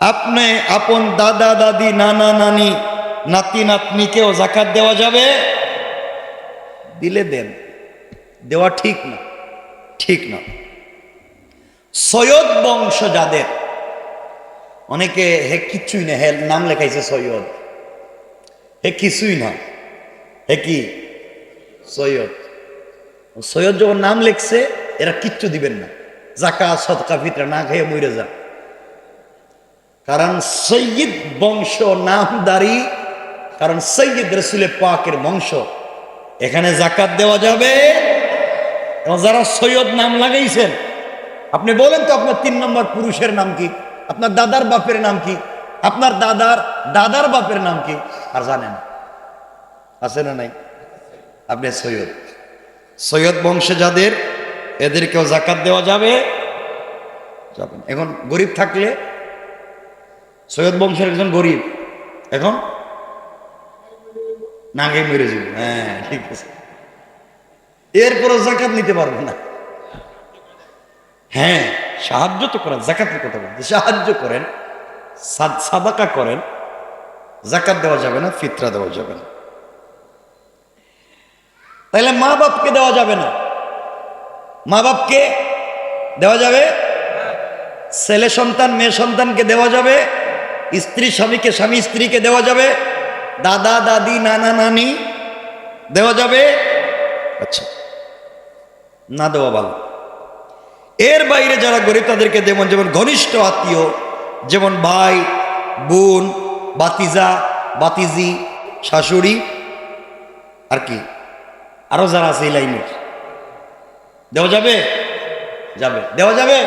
আপনি আপন দাদা দাদি নানা নানি নাতি নাতনিকেও যাকাত দেওয়া যাবে? দিলে দেন, দেওয়া ঠিক না, ঠিক না। সৈয়দ বংশ যাদের, অনেকে হে কিচ্ছুই না, হে নাম লেখাইছে সৈয়দ, হে কিছুই না, হে কি সৈয়দ। সৈয়দ যখন নাম লেখছে এরা কিচ্ছু দিবেন না, যাকাত সদকা ফিতরা না খেয়ে মরে যা। কারণ সৈয়দ বংশ নামদারি, কারণ সৈয়দ রসুলের পাকের বংশ, এখানে যাকাত দেওয়া যাবে। এবং যারা সৈয়দ নাম লাগাইছেন, আপনি বলেন তো আপনার 3 নম্বর পুরুষের নাম কি, আপনার দাদার বাপের নাম কি, আপনার দাদার দাদার বাপের নাম কি, আর জানেন আছে না নাই? আপনি সৈয়দ, সৈয়দ বংশে যাদের, এদেরকেও যাকাত দেওয়া যাবে? যাবেন। এখন গরিব থাকলে, সৈয়দ বংশের একজন গরিব এখন নাগে মেরে যাবে, হ্যাঁ ঠিক আছে, এরপরও যাকাত নিতে পারবে না। হ্যাঁ সাহায্য তো করেন, যাকাতের কথা বলতে, সাহায্য করেন, সাদাকা করেন, যাকাত দেওয়া যাবে না, ফিতরা দেওয়া যাবে না। তাহলে মা বাপকে দেওয়া যাবে না, মা বাপকে দেওয়া যাবে, ছেলে সন্তান মেয়ে সন্তানকে দেওয়া যাবে, স্ত্রী স্বামীকে, স্বামী স্ত্রীকে দেওয়া যাবে, দাদা দাদি নানা নানি দেওয়া যাবে। আচ্ছা, না দেওয়া ভালো। এর বাইরে যারা গরিব তাদেরকে দেবেন, যেমন ঘনিষ্ঠ আত্মীয়, যেমন ভাই বোন বাতিজা বাতিজি শাশুড়ি, আর কি আরো যারা আছে এই লাইনের, দেওয়া যাবে, যাবে, দেওয়া যাবে।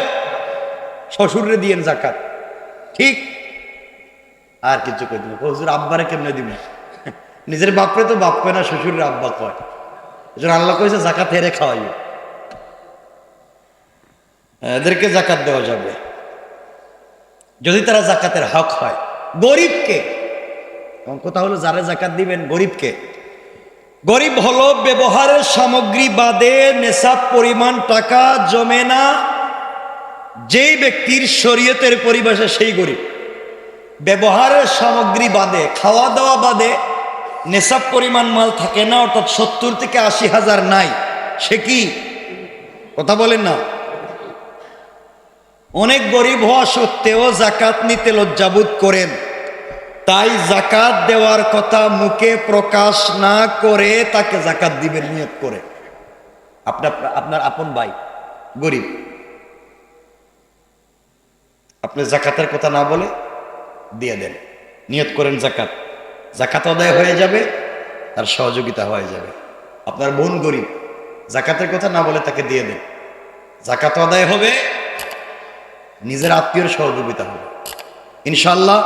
শ্বশুরে দিয়েন যাকাত, ঠিক। আর কিছু কই দিন, হুজুর আব্বারে কেমনে দিবেন? নিজের বাপরে তো বাপ কয় না, শ্বশুরের আব্বা কয়। এজন্য আল্লাহ কইছে যাকাত হেরে খাওয়াইও, এদেরকে যাকাত দেওয়া যাবে যদি তারা যাকাতের হক হয়। গরিবকে, কথা হলো যারা যাকাত দিবেন গরিবকে, গরিব হলো ব্যবহারের সামগ্রী বাদে নেশাব পরিমাণ টাকা জমে না যেই ব্যক্তির শরীয়তের পরিভাষা, সেই গরিব। ব্যবহারের সামগ্রী বাদে, খাওয়া দাওয়া বাদে নেশাব পরিমাণ মাল থাকে না, অর্থাৎ 70 থেকে 80 হাজার নাই, সে কি? কথা বলেন না। অনেক গরিব হওয়া সত্ত্বেও যাকাত নিতে লজ্জাবোধ করেন, তাই যাকাত দেওয়ার কথা মুখে প্রকাশ না করে তাকে যাকাত দিবেন নিয়ত করে। আপনার আপন ভাই গরিব, আপনি যাকাতের কথা না বলে দিয়ে দেন, নিয়ত করেন যাকাত, যাকাত আদায় হয়ে যাবে, তার সহযোগিতা হয়ে যাবে। আপনার বোন গরিব, যাকাতের কথা না বলে তাকে দিয়ে দেন, যাকাত আদায় হবে, নিজের আত্মীয়ের সহযোগিতা হবে, ইনশাআল্লাহ।